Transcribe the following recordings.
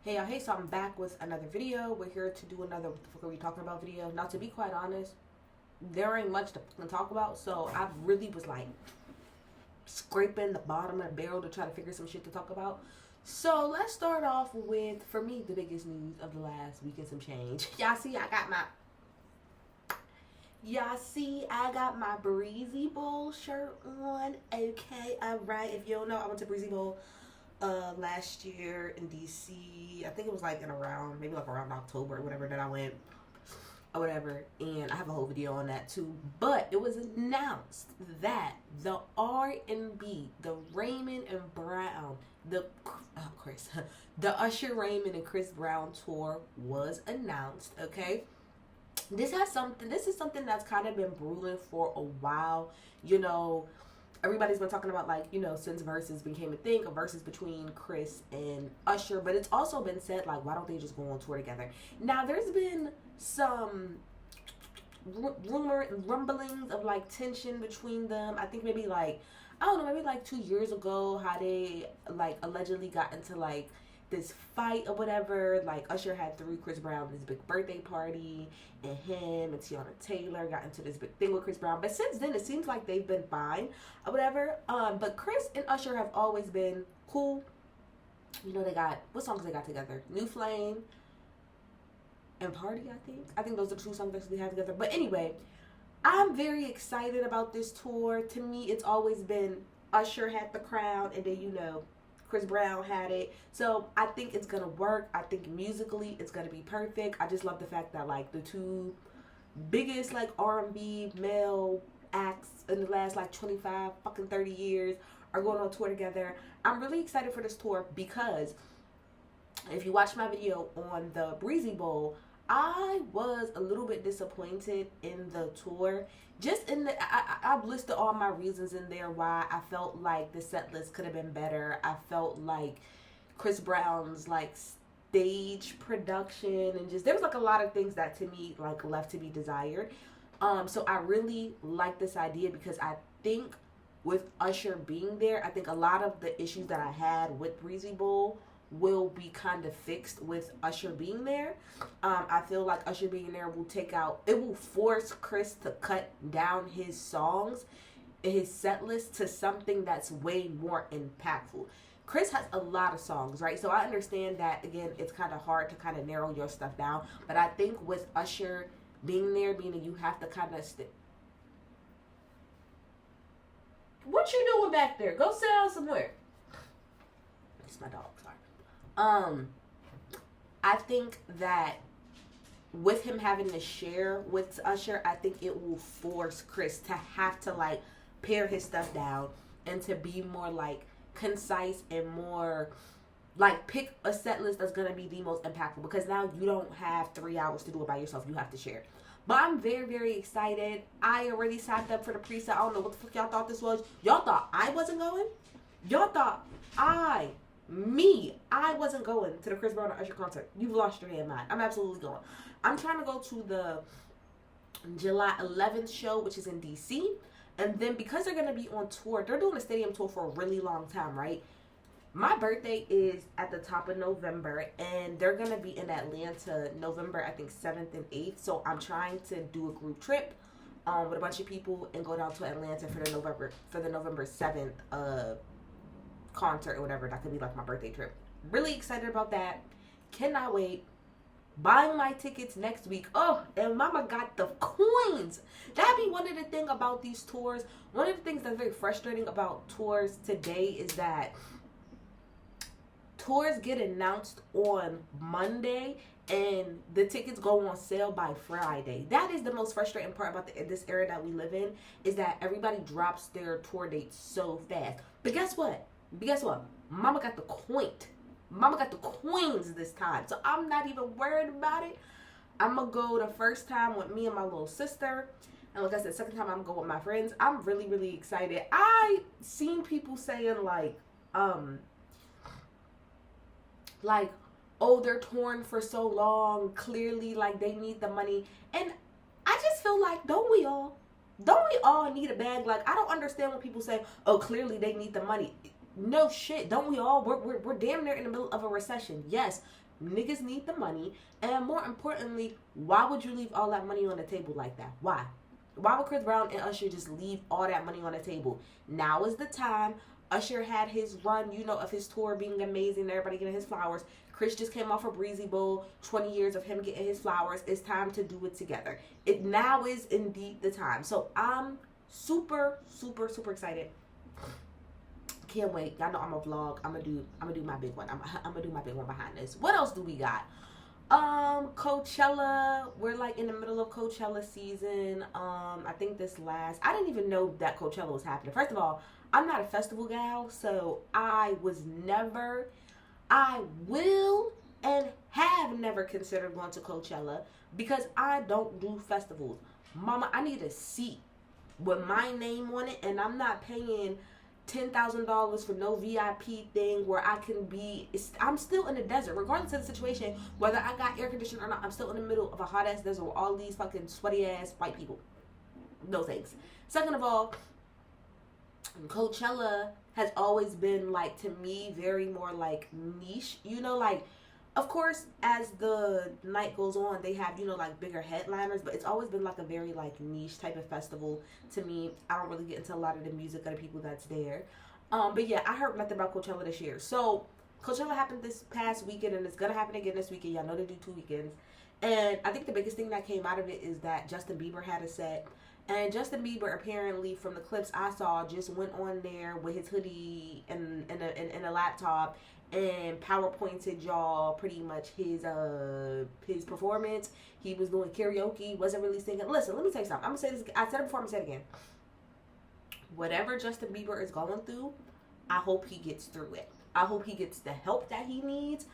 Hey y'all, hey, so I'm back with another video. We're here to do another what the fuck are we talking about video. Now, to be quite honest, there ain't much to talk about, so I really was like scraping the bottom of the barrel to try to figure some shit to talk about. So let's start off with, for me, the biggest news of the last week and some change. Y'all see I got my Breezy Bowl shirt on. Okay, alright. If you don't know, I went to Breezy Bowl last year in DC. I think it was like in around maybe like around October or whatever that I went or whatever, and I have a whole video on that too. But it was announced that the R&B, the Raymond and Brown, the Usher, Raymond and Chris Brown tour was announced. Okay, this is something that's kind of been brewing for a while. You know, everybody's been talking about, like, you know, since Versus became a thing, a Versus between Chris and Usher, but it's also been said, like, why don't they just go on tour together? Now, there's been some rumor and rumblings of, like, tension between them. I think maybe, like, I don't know, maybe, like, 2 years ago, how they, like, allegedly got into, like, this fight or whatever. Like, Usher had threw Chris Brown this big birthday party, and him and Tiana Taylor got into this big thing with Chris Brown. But since then, it seems like they've been fine or whatever. But Chris and Usher have always been cool. You know, they got, what songs they got together? New Flame and Party, I think. I think those are the two songs that they have together. But anyway, I'm very excited about this tour. To me, it's always been Usher had the crown, and then, you know, Chris Brown had it. So I think it's gonna work. I think musically it's gonna be perfect. I just love the fact that, like, the two biggest, like, R&B male acts in the last, like, 25 fucking 30 years are going on tour together. I'm really excited for this tour because if you watch my video on the Breezy Bowl, I was a little bit disappointed in the tour. Just in the, I've listed all my reasons in there why I felt like the set list could have been better. I felt like Chris Brown's, like, stage production and just, there was, like, a lot of things that to me, like, left to be desired. So I really like this idea because I think with Usher being there, I think a lot of the issues that I had with Breezy Bowl will be kind of fixed with Usher being there. I feel like Usher being there will it will force Chris to cut down his songs, his set list, to something that's way more impactful. Chris has a lot of songs, right? So I understand that, again, it's kind of hard to kind of narrow your stuff down. But I think with Usher being there, meaning you have to kind of what you doing back there? Go sit down somewhere. It's my dog, sorry. I think that with him having to share with Usher, I think it will force Chris to have to, like, pare his stuff down and to be more, like, concise and more, like, pick a set list that's gonna be the most impactful, because now you don't have 3 hours to do it by yourself. You have to share. But I'm very, very excited. I already signed up for the preset. I don't know what the fuck y'all thought this was. Y'all thought I wasn't going? Y'all thought I wasn't going to the Chris Brown and Usher concert. You've lost your damn mind. I'm absolutely going. I'm trying to go to the July 11th show, which is in DC. And then because they're going to be on tour, they're doing a stadium tour for a really long time, right? My birthday is at the top of November, and they're going to be in Atlanta November, I think, 7th and 8th. So I'm trying to do a group trip with a bunch of people and go down to Atlanta for the November 7th concert or whatever. That could be like my birthday trip. Really excited about that. Cannot wait. Buying my tickets next week. Oh, and mama got the coins. That'd be one of the things about these tours. One of the things that's very frustrating about tours today is that tours get announced on Monday and the tickets go on sale by Friday. That is the most frustrating part about this era that we live in, is that everybody drops their tour dates so fast. But guess what? Mama got the coin. Mama got the coins this time. So I'm not even worried about it. I'm going to go the first time with me and my little sister. And like I said, second time I'm going to go with my friends. I'm really, really excited. I seen people saying, like, oh, they're torn for so long. Clearly, like, they need the money. And I just feel like, don't we all need a bag? Like, I don't understand when people say, oh, clearly they need the money. No shit, don't we all? We're damn near in the middle of a recession. Yes, Niggas need the money. And more importantly, why would you leave all that money on the table like that? Why? Why would Chris Brown and Usher just leave all that money on the table? Now is the time. Usher had his run, of his tour being amazing, everybody getting his flowers. Chris just came off a Breezy Bowl, 20 years of him getting his flowers. It's time to do it together. It now is indeed the time. So I'm super, super, super excited. Can't wait. Y'all know I'm a vlog. I'm gonna do my big one. I'm gonna do my big one behind this. What else do we got? Coachella. We're like in the middle of Coachella season. I think I didn't even know that Coachella was happening. First of all, I'm not a festival gal, so I will and have never considered going to Coachella because I don't do festivals. Mama, I need a seat with my name on it, and I'm not paying $10,000 for no VIP thing where I can be. I'm still in the desert, regardless of the situation, whether I got air conditioning or not. I'm still in the middle of a hot ass desert with all these fucking sweaty ass white people. No thanks. Second of all, Coachella has always been, like, to me, very more like niche. Like, of course, as the night goes on, they have, like, bigger headliners, but it's always been like a very, like, niche type of festival to me. I don't really get into a lot of the music of the people that's there. But yeah, I heard nothing about Coachella this year. So Coachella happened this past weekend, and it's gonna happen again this weekend. Y'all know they do 2 weekends. And I think the biggest thing that came out of it is that Justin Bieber had a set. And Justin Bieber, apparently, from the clips I saw, just went on there with his hoodie and a laptop and PowerPointed y'all pretty much his performance. He was doing karaoke, wasn't really singing. Listen, let me tell you something. I'm gonna say this. I said it before. I'm gonna say it again. Whatever Justin Bieber is going through, I hope he gets through it. I hope he gets the help that he needs.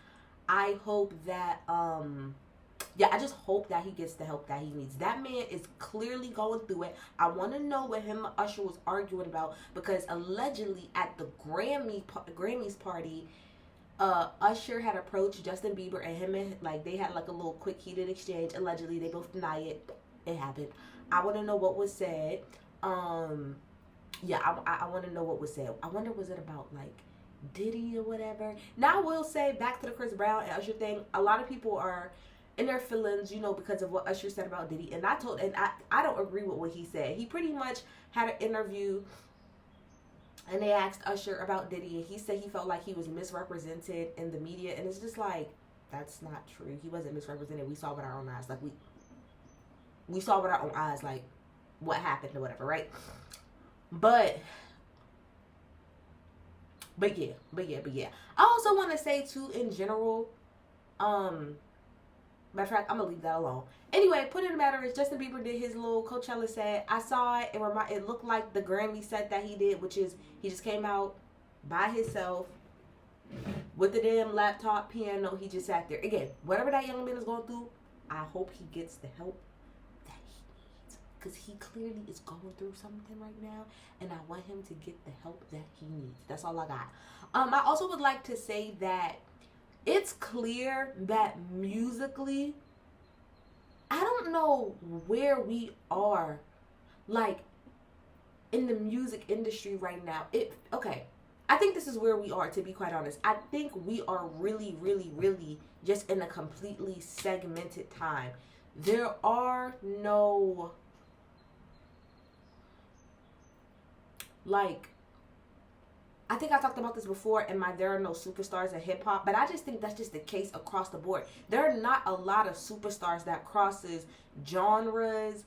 I hope that I just hope that he gets the help that he needs. That man is clearly going through it. I want to know what him and Usher was arguing about, because allegedly at the Grammys party, Usher had approached Justin Bieber, and him and, like, they had like a little quick heated exchange. Allegedly, they both deny it. It happened. I want to know what was said. I want to know what was said. I wonder, was it about like Diddy or whatever? Now I will say, back to the Chris Brown and Usher thing. A lot of people are in their feelings, because of what Usher said about Diddy. And I don't agree with what he said. He pretty much had an interview, and they asked Usher about Diddy, and he said he felt like he was misrepresented in the media. And it's just like, that's not true. He wasn't misrepresented. We saw with our own eyes. Like, we saw with our own eyes, like, what happened or whatever, right? But yeah. I also want to say, too, in general, matter of fact, I'm gonna leave that alone. Anyway, point of the matter is, Justin Bieber did his little Coachella set. I saw it. It looked like the Grammy set that he did, which is he just came out by himself with the damn laptop, piano. He just sat there. Again, whatever that young man is going through, I hope he gets the help that he needs, because he clearly is going through something right now, and I want him to get the help that he needs. That's all I got. I also would like to say that it's clear that musically, I don't know where we are, like, in the music industry right now. I think this is where we are, to be quite honest. I think we are really, really, really just in a completely segmented time. There are no, like, I think I talked about this before in my There Are No Superstars in Hip Hop, but I just think that's just the case across the board. There are not a lot of superstars that crosses genres,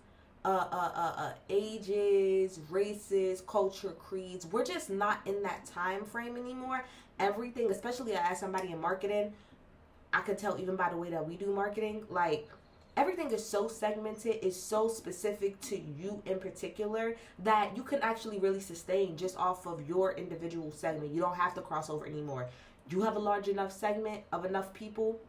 ages, races, culture, creeds. We're just not in that time frame anymore. Everything, especially as somebody in marketing, I can tell even by the way that we do marketing, like, everything is so segmented, is so specific to you in particular, that you can actually really sustain just off of your individual segment. You don't have to cross over anymore. You have a large enough segment of enough people,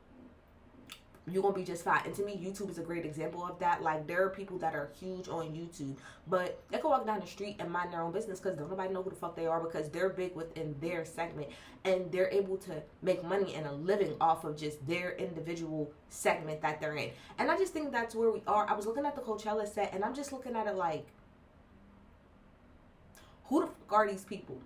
you're going to be just fine. And to me, YouTube is a great example of that. Like, there are people that are huge on YouTube, but they can walk down the street and mind their own business because don't nobody know who the fuck they are, because they're big within their segment, and they're able to make money and a living off of just their individual segment that they're in. And I just think that's where we are. I was looking at the Coachella set, and I'm just looking at it like, who the fuck are these people?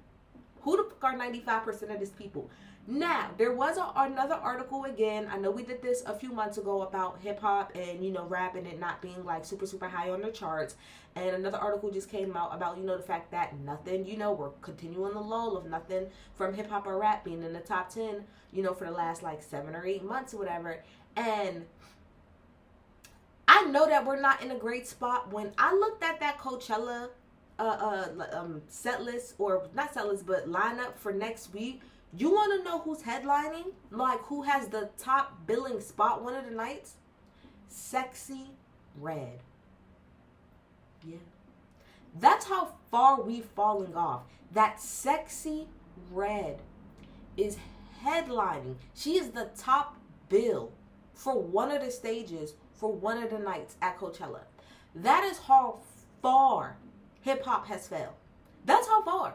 Who the fuck are 95% of these people? Now, there was another article again. I know we did this a few months ago about hip hop and, rap and it not being like super, super high on the charts. And another article just came out about, the fact that nothing, we're continuing the lull of nothing from hip hop or rap being in the top 10, for the last like 7 or 8 months or whatever. And I know that we're not in a great spot. When I looked at that Coachella set list, or not set list, but lineup for next week, you want to know who's headlining? Like, who has the top billing spot one of the nights? Sexy Red. Yeah. That's how far we've fallen off. That Sexy Red is headlining. She is the top bill for one of the stages for one of the nights at Coachella. That is how far hip hop has failed. That's how far.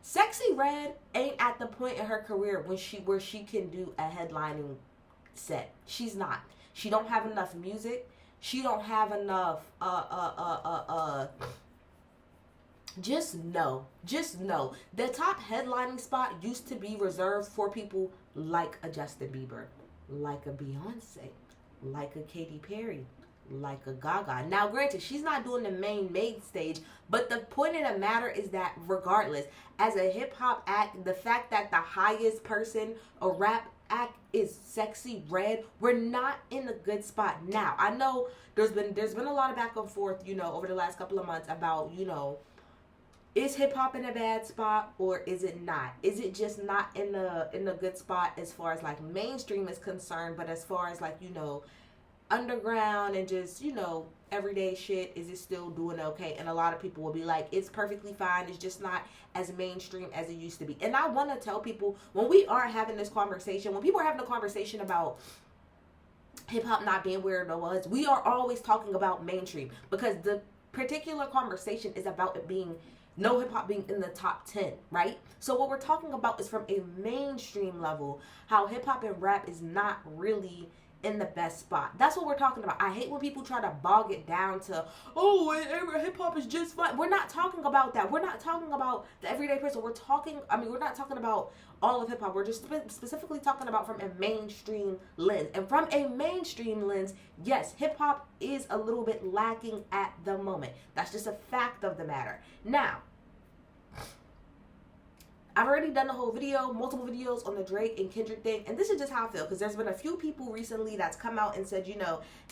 Sexy Red ain't at the point in her career where she can do a headlining set. She's not. She don't have enough music. She don't have enough just know. The top headlining spot used to be reserved for people like a Justin Bieber, like a Beyonce, like a Katy Perry, like a Gaga. Now, granted, she's not doing the main stage, but the point of the matter is that regardless, as a hip hop act, the fact that the highest person, a rap act, is Sexy Red, we're not in a good spot. Now, I know there's been a lot of back and forth, over the last couple of months about, is hip hop in a bad spot or is it not? Is it just not in a good spot as far as like mainstream is concerned, but as far as like, underground and just, everyday shit, is it still doing okay? And a lot of people will be like, it's perfectly fine. It's just not as mainstream as it used to be. And I want to tell people, when we are having this conversation, when people are having a conversation about hip hop not being where it was, we are always talking about mainstream, because the particular conversation is about it being no hip hop being in the top 10, right? So what we're talking about is from a mainstream level, how hip hop and rap is not really in the best spot. That's what we're talking about. I hate when people try to bog it down to, hip hop is just fun. We're not talking about that. We're not talking about the everyday person. We're not talking about all of hip hop. We're just specifically talking about from a mainstream lens. And from a mainstream lens, yes, hip hop is a little bit lacking at the moment. That's just a fact of the matter. Now, I've already done a whole video, multiple videos on the Drake and Kendrick thing, and this is just how I feel, because there's been a few people recently that's come out and said,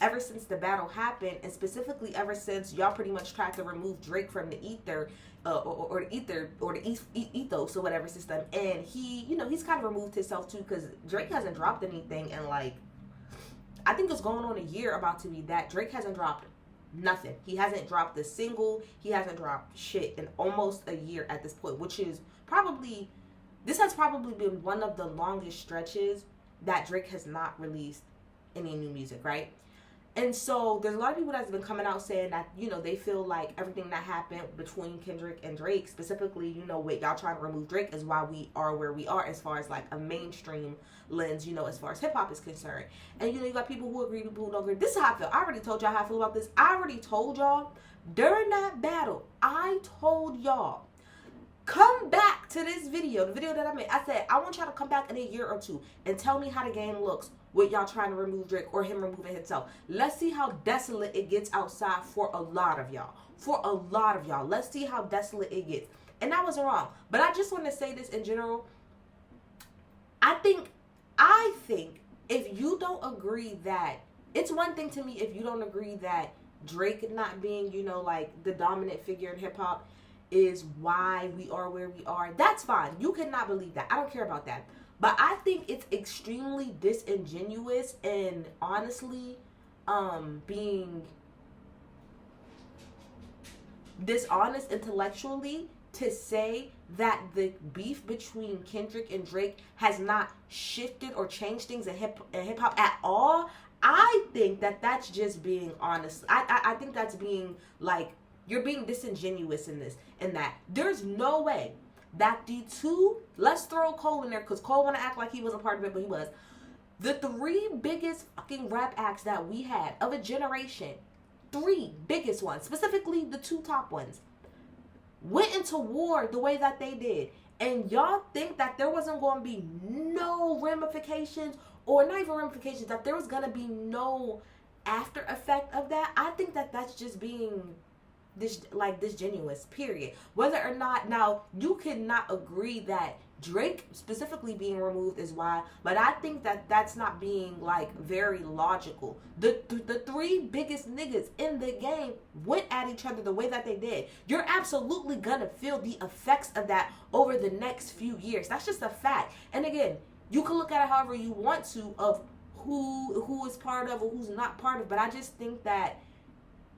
ever since the battle happened, and specifically ever since y'all pretty much tried to remove Drake from the ether, or the ethos or whatever system, and he, he's kind of removed himself too, because Drake hasn't dropped anything, and like, I think it's going on a year about to be that. Drake hasn't dropped nothing. He hasn't dropped a single. He hasn't dropped shit in almost a year at this point, which is this has probably been one of the longest stretches that Drake has not released any new music, right? And so there's a lot of people that's been coming out saying that, they feel like everything that happened between Kendrick and Drake, specifically, with y'all trying to remove Drake, is why we are where we are as far as like a mainstream lens, as far as hip hop is concerned. And, you got people who agree, people who don't agree. This is how I feel. I already told y'all how I feel about this. I already told y'all during that battle, I told y'all, come back to this video, the video that I made. I said, I want y'all to come back in a year or two and tell me how the game looks with y'all trying to remove Drake or him removing himself. Let's see how desolate it gets outside for a lot of y'all. Let's see how desolate it gets. And I wasn't wrong. But I just want to say this in general. I think if you don't agree that, it's one thing to me if you don't agree that Drake not being, like the dominant figure in hip hop is why we are where we are. That's fine. You cannot believe that. I don't care about that. But I think it's extremely disingenuous and honestly being dishonest intellectually to say that the beef between Kendrick and Drake has not shifted or changed things in hip hop at all. I think that that's just being honest. I think that's being like, you're being disingenuous in this and that. There's no way that the two, let's throw Cole in there because Cole want to act like he wasn't part of it, but he was. The three biggest fucking rap acts that we had of a generation, three biggest ones, specifically the two top ones, went into war the way that they did. and y'all think that there wasn't going to be no ramifications, or not even ramifications, that there was going to be no after effect of that. I think that that's just being disingenuous, period. Whether or not, now you cannot agree that Drake specifically being removed is why, but I think that that's not being like very logical. The three biggest niggas in the game went at each other the way that they did. You're absolutely gonna feel the effects of that over the next few years. That's just a fact. And again, you can look at it however you want to, of who is part of or who's not part of, but I just think that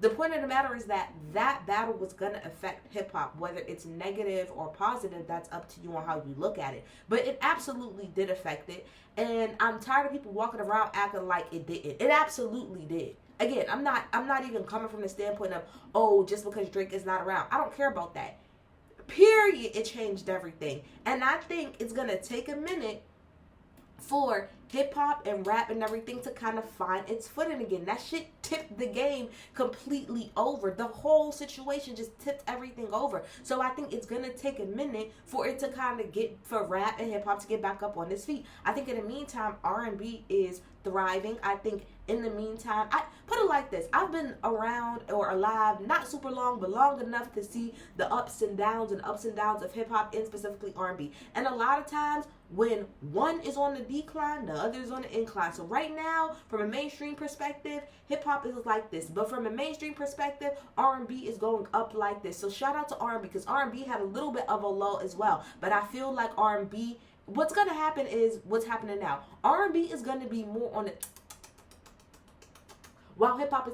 the point of the matter is that that battle was going to affect hip-hop. Whether it's negative or positive, that's up to you on how you look at it. But it absolutely did affect it. And I'm tired of people walking around acting like it didn't. It absolutely did. Again, I'm not even coming from the standpoint of, oh, just because Drake is not around. I don't care about that. Period. It changed everything. And I think it's going to take a minute for hip-hop and rap and everything to kind of find its footing again. That shit tipped the game completely over. The whole situation just tipped everything over. So I think it's going to take a minute for it to kind of for rap and hip-hop to get back up on its feet. I think in the meantime, R&B is thriving. I think in the meantime, I put it like this. I've been around or alive, not super long, but long enough to see the ups and downs of hip-hop and specifically R&B. And a lot of times, when one is on the decline, the other is on the incline. So right now, from a mainstream perspective, hip-hop is like this. But from a mainstream perspective, R&B is going up like this. So shout out to R&B, because R&B had a little bit of a lull as well. But I feel like R&B, what's going to happen is what's happening now. R&B is going to be more on the... While hip-hop is...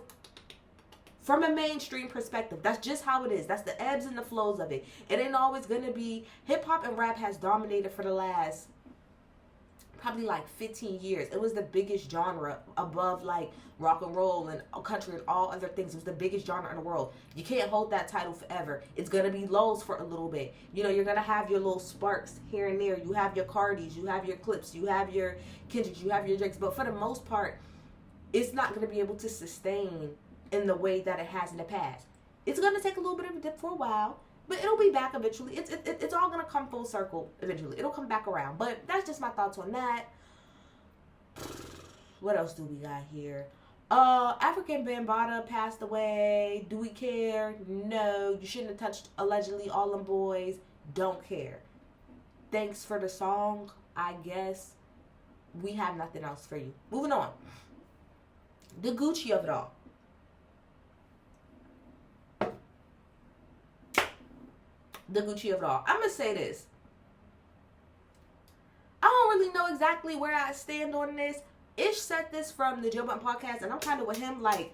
From a mainstream perspective, that's just how it is. That's the ebbs and the flows of it. It ain't always going to be... Hip-hop and rap has dominated for the last probably like 15 years. It was the biggest genre above like rock and roll and country and all other things. It was the biggest genre in the world. You can't hold that title forever. It's going to be lows for a little bit. You know, you're going to have your little sparks here and there. You have your Cardis, you have your Clips, you have your Kendricks, you have your Drakes. But for the most part, it's not going to be able to sustain in the way that it has in the past. It's going to take a little bit of a dip for a while, but it'll be back eventually. It's all going to come full circle eventually. It'll come back around. But that's just my thoughts on that. What else do we got here? African Bambaataa passed away. Do we care? No. You shouldn't have touched allegedly all them boys. Don't care. Thanks for the song, I guess. We have nothing else for you. Moving on. The Gucci of it all. The Gucci of it all. I'm going to say this. I don't really know exactly where I stand on this. Ish said this from the Joe Budden podcast, and I'm kind of with him. Like,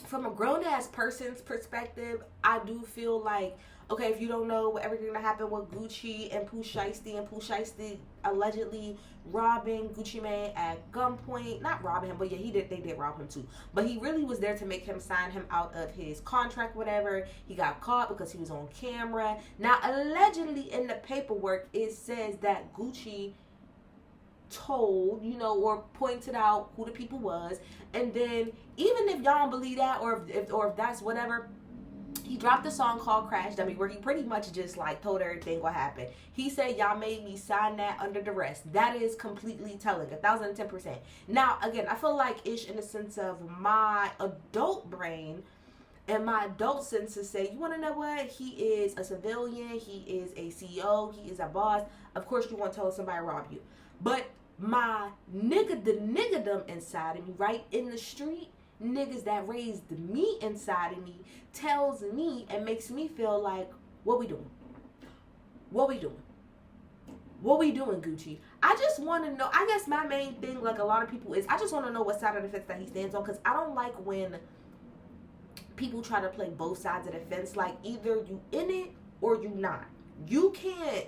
from a grown-ass person's perspective, I do feel like, okay, if you don't know what everything that happened with Gucci and Pooh Shiesty allegedly robbing Gucci Mane at gunpoint. Not robbing him, but yeah, they did rob him too. But he really was there to make him sign him out of his contract, whatever. He got caught because he was on camera. Now, allegedly in the paperwork, it says that Gucci told, or pointed out who the people was. And then, even if y'all don't believe that, or if that's whatever, he dropped a song called Crash Dummy where he pretty much just like told everything what happened. He said, y'all made me sign that under duress. That is completely telling, 1,010%. Now, again, I feel like Ish, in the sense of my adult brain and my adult senses, say, you want to know what? He is a civilian. He is a CEO. He is a boss. Of course, you want to tell somebody rob you. But my the niggadom inside of me, right in the street, niggas that raised me inside of me, tells me and makes me feel like, what we doing? What we doing? What we doing, Gucci? I just want to know. I guess my main thing, like a lot of people, is I just want to know what side of the fence that he stands on, because I don't like when people try to play both sides of the fence. Like, either you in it or you not. You can't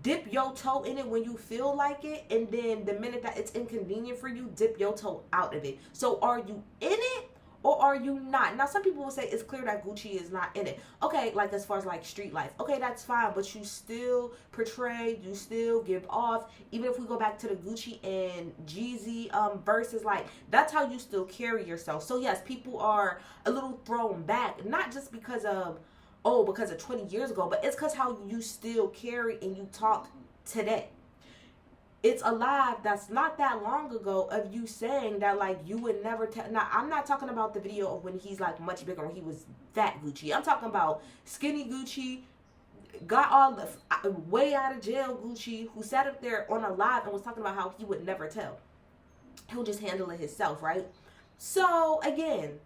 dip your toe in it when you feel like it, and then the minute that it's inconvenient for you, dip your toe out of it. So are you in it or are you not? Now, some people will say it's clear that Gucci is not in it. Okay, like as far as like street life. Okay, that's fine, but you still portray, you still give off, even if we go back to the Gucci and Jeezy verses, like that's how you still carry yourself. So yes, people are a little thrown back, not just because of oh, because of 20 years ago, but it's because how you still carry and you talk today. It's a lie that's not that long ago of you saying that, like, you would never tell. Now, I'm not talking about the video of when he's, like, much bigger, when he was fat Gucci. I'm talking about skinny Gucci, got all the way out of jail Gucci, who sat up there on a live and was talking about how he would never tell. He'll just handle it himself, right? So, again,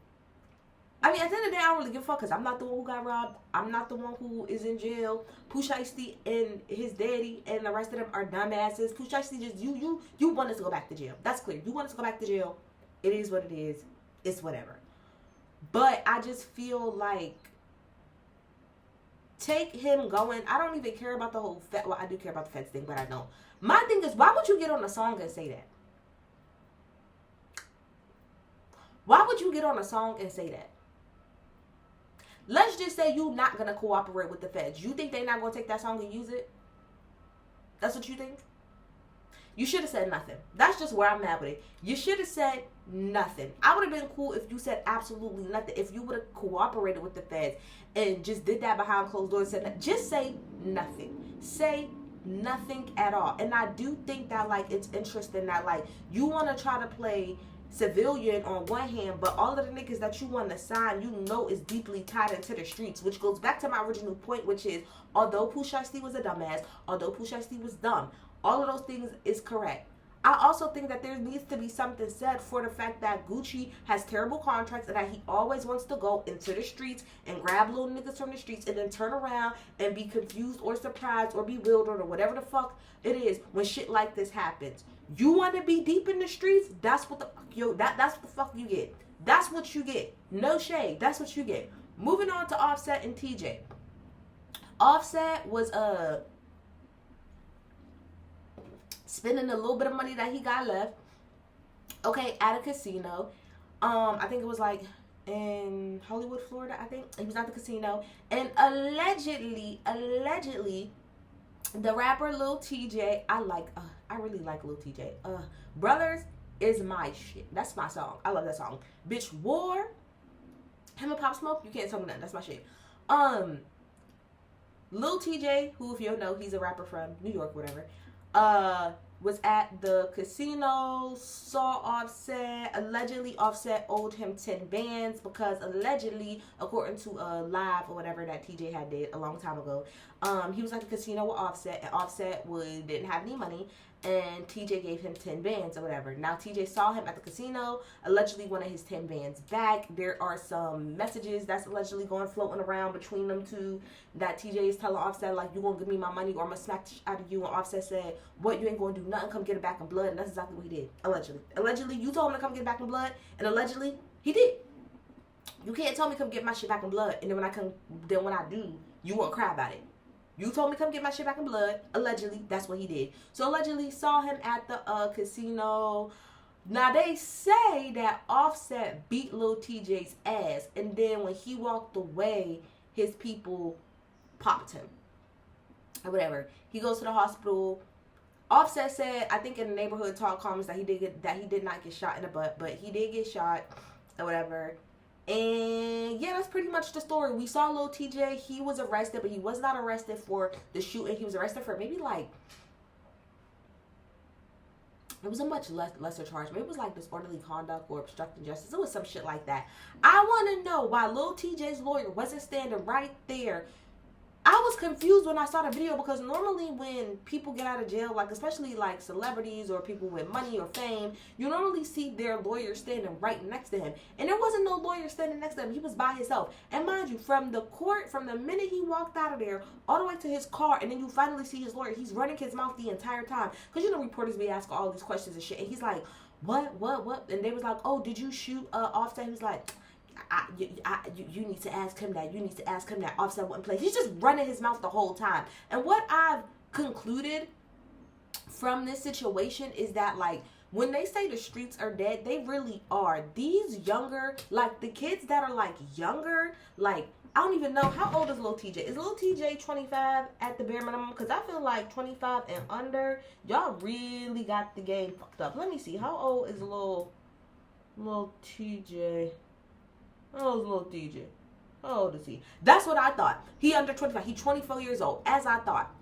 I mean, at the end of the day, I don't really give a fuck because I'm not the one who got robbed. I'm not the one who is in jail. Pooh Shiesty and his daddy and the rest of them are dumbasses. Pooh Shiesty just, you want us to go back to jail. That's clear. You want us to go back to jail. It is what it is. It's whatever. But I just feel like, take him going. I don't even care about the whole, well, I do care about the feds thing, but I don't. My thing is, why would you get on a song and say that? Why would you get on a song and say that? Let's just say you're not going to cooperate with the feds. You think they're not going to take that song and use it? That's what you think? You should have said nothing. That's just where I'm at with it. You should have said nothing. I would have been cool if you said absolutely nothing. If you would have cooperated with the feds and just did that behind closed doors and said that. Just say nothing. Say nothing at all. And I do think that, like, it's interesting that, like, you want to try to play civilian on one hand, but all of the niggas that you want to sign, you know, is deeply tied into the streets, which goes back to my original point, which is, although Pooh Shiesty was a dumbass, although Pooh Shiesty was dumb, all of those things is correct. I also think that there needs to be something said for the fact that Gucci has terrible contracts and that he always wants to go into the streets and grab little niggas from the streets and then turn around and be confused or surprised or bewildered or whatever the fuck it is when shit like this happens. You want to be deep in the streets? That's what the fuck, that's what the fuck you get. That's what you get. No shade. That's what you get. Moving on to Offset and Tjay. Offset was spending a little bit of money that he got left, okay, at a casino. I think it was like in Hollywood, Florida, I think. He was at the casino. And allegedly, the rapper Lil Tjay, I really like Lil Tjay. Brothers is my shit. That's my song. I love that song. Bitch War, him and Pop Smoke, you can't tell me nothing. That's my shit. Lil Tjay, who, if you don't know, he's a rapper from New York, whatever, was at the casino, saw Offset. Allegedly, Offset owed him 10 bands because allegedly, according to a live or whatever that Tjay had did a long time ago, he was at the casino with Offset, and Offset didn't have any money, and Tjay gave him 10 bands or whatever. Now, Tjay saw him at the casino, allegedly wanted his 10 bands back. There are some messages that's allegedly floating around between them two that Tjay is telling Offset, like, you gonna give me my money or I'm gonna smack the shit out of you. And Offset said, what, you ain't gonna do nothing, come get it back in blood. And that's exactly what he did, allegedly. Allegedly, you told him to come get it back in blood, and allegedly, he did. You can't tell me come get my shit back in blood, and then when I do, you won't cry about it. You told me come get my shit back in blood. Allegedly, that's what he did. So allegedly saw him at the casino. Now they say that Offset beat Lil Tjay's ass, and then when he walked away, his people popped him or whatever. He goes to the hospital. Offset said, I think in the neighborhood talk comments, that he did not get shot in the butt, but he did get shot or whatever. And yeah, that's pretty much the story. We saw Lil Tjay. He was arrested, but he was not arrested for the shooting. He was arrested for maybe like, it was a much lesser charge. Maybe it was like disorderly conduct or obstructing justice. It was some shit like that. I want to know why Lil Tjay's lawyer wasn't standing right there. I was confused when I saw the video because normally when people get out of jail, like especially like celebrities or people with money or fame, you normally see their lawyer standing right next to him. And there wasn't no lawyer standing next to him. He was by himself. And mind you, from the court, from the minute he walked out of there, all the way to his car, and then you finally see his lawyer, he's running his mouth the entire time. Because you know reporters be asking all these questions and shit. And he's like, what? And they was like, oh, did you shoot Offset? He was like, you need to ask him that. You need to ask him that. Offset wouldn't play. He's just running his mouth the whole time. And what I've concluded from this situation is that, like, when they say the streets are dead, they really are. These younger, like, the kids that are, like, younger, like, I don't even know. How old is Lil Tjay? Is Lil Tjay 25 at the bare minimum? Because I feel like 25 and under, y'all really got the game fucked up. Let me see. How old is Lil Tjay? Oh, Lil Tjay. How old is he? That's what I thought. He under 25. He 24 years old, as I thought.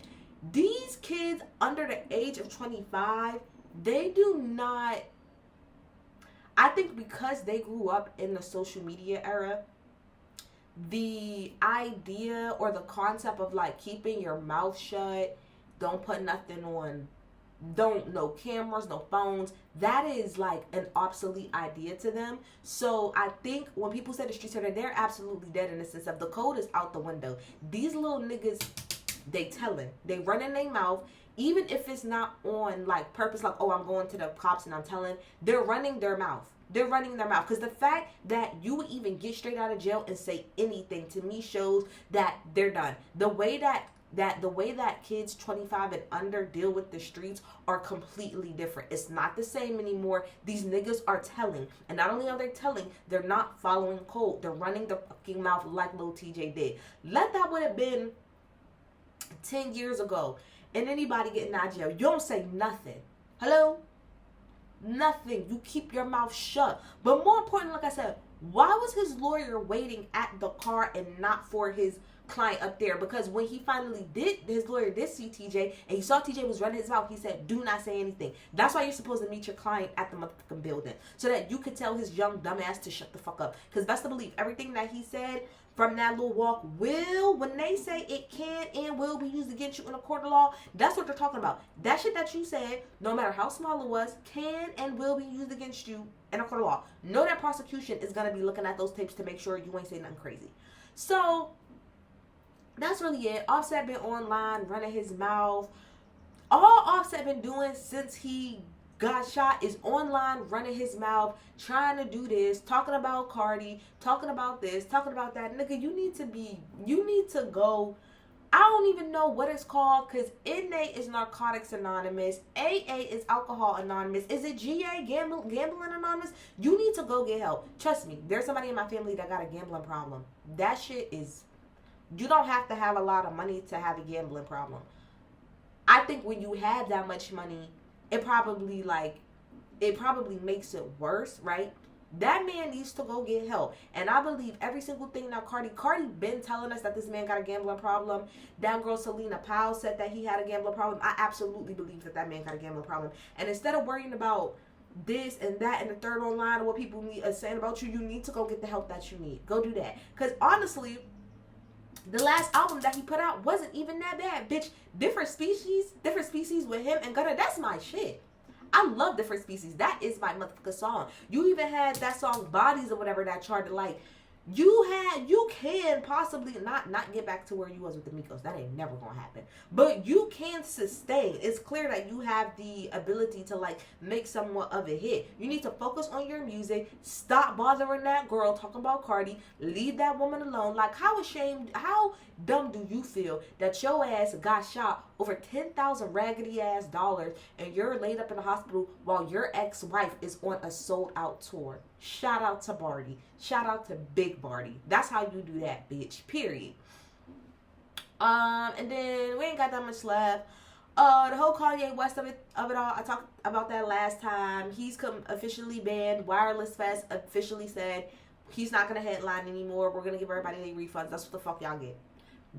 These kids under the age of 25, they do not... I think because they grew up in the social media era, the idea or the concept of like keeping your mouth shut, don't put nothing on, no cameras, no phones, that is like an obsolete idea to them. So I think when people say the streets are dead, they're absolutely dead in the sense of the code is out the window. These little niggas, they telling, they running their mouth, even if it's not on like purpose, like, oh, I'm going to the cops and I'm telling, they're running their mouth. They're running their mouth. Because the fact that you would even get straight out of jail and say anything to me shows that they're done. The way that kids 25 and under deal with the streets are completely different. It's not the same anymore. These niggas are telling. And not only are they telling, they're not following code. They're running their fucking mouth like Lil Tjay did. Let that would have been 10 years ago and anybody getting out of jail, you don't say nothing. Hello? Nothing. You keep your mouth shut. But more important, like I said, why was his lawyer waiting at the car and not for his client up there? Because when he finally did, his lawyer did see Tjay and he saw Tjay was running his mouth, he said, do not say anything. That's why you're supposed to meet your client at the motherfucking building, so that you could tell his young dumbass to shut the fuck up. Because best to believe, everything that he said from that little walk will, when they say it can and will be used against you in a court of law, that's what they're talking about. That shit that you said, no matter how small it was, can and will be used against you in a court of law. Know that prosecution is going to be looking at those tapes to make sure you ain't saying nothing crazy. So that's really it. Offset been online running his mouth. All Offset been doing since he got shot is online running his mouth, trying to do this, talking about Cardi, talking about this, talking about that. Nigga, you need to go. I don't even know what it's called, because NA is Narcotics Anonymous, AA is Alcohol Anonymous. Is it GA, Gambling Anonymous? You need to go get help. Trust me, there's somebody in my family that got a gambling problem. That shit is... You don't have to have a lot of money to have a gambling problem. I think when you have that much money, it probably makes it worse, right? That man needs to go get help. And I believe every single thing that Cardi been telling us that this man got a gambling problem. That girl Selena Powell said that he had a gambling problem. I absolutely believe that man got a gambling problem. And instead of worrying about this and that and the third online and what people are saying about you, you need to go get the help that you need. Go do that. Because honestly, the last album that he put out wasn't even that bad, bitch. Different species with him and Gunna. That's my shit. I love Different Species. That is my motherfucking song. You even had that song Bodies or whatever that charted. Like, you can possibly not get back to where you was with the Migos. That ain't never gonna happen. But you can sustain. It's clear that you have the ability to like make somewhat of a hit. You need to focus on your music. Stop bothering that girl talking about Cardi. Leave that woman alone. Like, how dumb do you feel that your ass got shot over 10,000 raggedy ass dollars and you're laid up in the hospital while your ex-wife is on a sold out tour? Shout out to Barty. Shout out to Big Barty. That's how you do that, bitch. Period. And then we ain't got that much left. The whole Kanye West of it all, I talked about that last time. He's officially banned. Wireless Fest officially said he's not gonna headline anymore. We're gonna give everybody their refunds. That's what the fuck y'all get.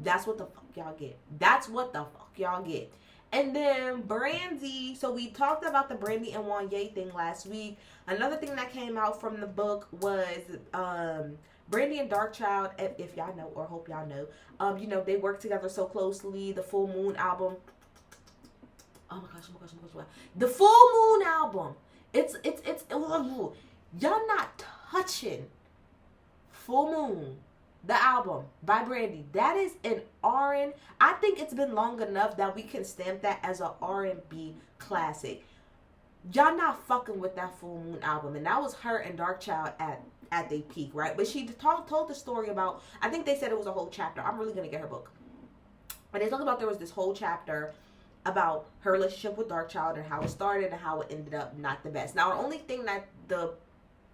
That's what the fuck y'all get. That's what the fuck y'all get. And then Brandy, so we talked about the Brandy and Wanye thing last week. Another thing that came out from the book was Brandy and Darkchild, if y'all know or hope y'all know, you know, they work together so closely. The Full Moon album. Oh my gosh. The Full Moon album. It's y'all not touching Full Moon. The album by Brandy. That is an R&B. I think it's been long enough that we can stamp that as an R&B classic. Y'all not fucking with that Full Moon album. And that was her and Darkchild at their peak, right? But she told the story about, I think they said it was a whole chapter. I'm really going to get her book. But they talked about there was this whole chapter about her relationship with Darkchild and how it started and how it ended up not the best. Now, the only thing that the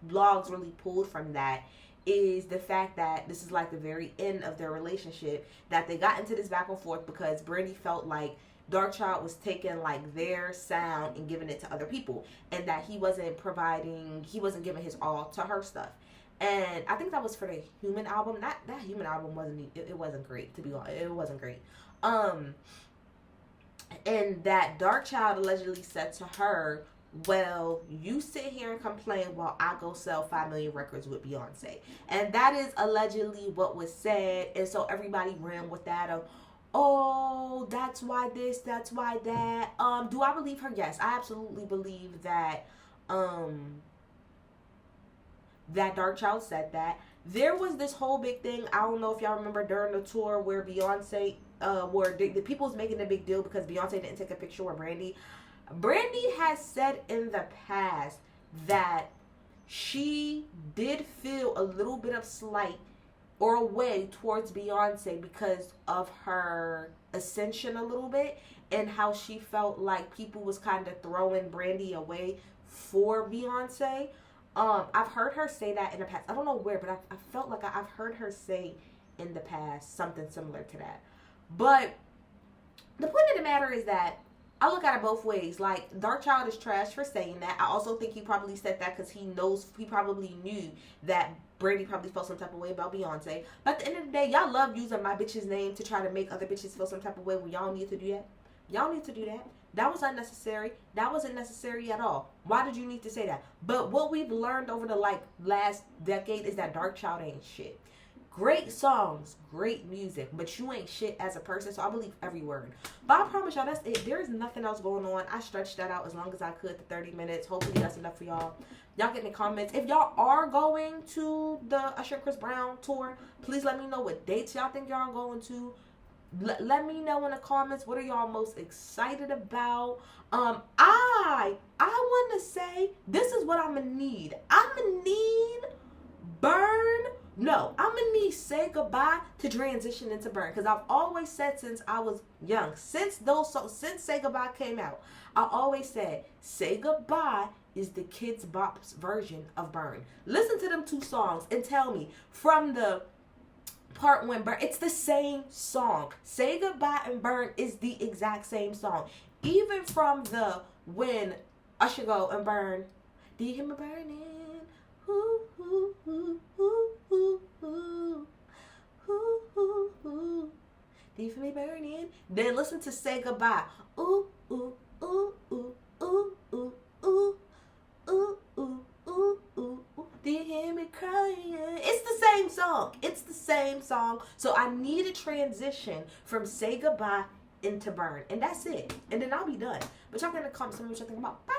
blogs really pulled from that is the fact that this is like the very end of their relationship, that they got into this back and forth because Brandy felt like Darkchild was taking like their sound and giving it to other people, and that he wasn't giving his all to her stuff. And I think that was for the Human album. Not that Human album it wasn't great, to be honest. It wasn't great. And that Darkchild allegedly said to her, well, you sit here and complain while I go sell 5 million records with Beyonce. And that is allegedly what was said. And so everybody ran with that of, oh, that's why this, that's why that. Do I believe her? Yes, I absolutely believe that that Darkchild said that. There was this whole big thing, I don't know if y'all remember, during the tour where Beyonce, where the people was making a big deal because Beyonce didn't take a picture with Brandy. Brandy has said in the past that she did feel a little bit of slight or a way towards Beyonce because of her ascension a little bit, and how she felt like people was kind of throwing Brandy away for Beyonce. I've heard her say that in the past. I don't know where, but I felt like I've heard her say in the past something similar to that. But the point of the matter is that I look at it both ways. Like, Darkchild is trash for saying that. I also think he probably said that because he probably knew that Brandy probably felt some type of way about Beyonce. But at the end of the day, y'all love using my bitch's name to try to make other bitches feel some type of way when y'all need to do that. Y'all need to do that. That was unnecessary. That wasn't necessary at all. Why did you need to say that? But what we've learned over the last decade is that Darkchild ain't shit. Great songs, great music, but you ain't shit as a person, so I believe every word. But I promise y'all, that's it. There's nothing else going on. I stretched that out as long as I could to 30 minutes. Hopefully that's enough for y'all. Y'all get in the comments. If y'all are going to the Usher Chris Brown tour, please let me know what dates y'all think y'all are going to. Let me know in the comments, what are y'all most excited about? I want to say, this is what I'm going to need. I'm going to need Burn. No, I'm going to need Say Goodbye to transition into Burn. Because I've always said since I was young, since Say Goodbye came out, I always said Say Goodbye is the Kids Bop's version of Burn. Listen to them two songs and tell me from the part when Burn, it's the same song. Say Goodbye and Burn is the exact same song. Even from the when Usher go and burn, do you hear me burning? Ooh, ooh, ooh, ooh, ooh, ooh, ooh, ooh, ooh. Do you feel me burning? Then listen to Say Goodbye. Ooh, ooh, ooh, ooh, ooh, ooh, ooh, ooh, ooh, ooh, ooh. Do you hear me crying? It's the same song. It's the same song. So I need a transition from Say Goodbye into Burn. And that's it. And then I'll be done. But y'all get in the comments. Tell me what y'all think about. Bye.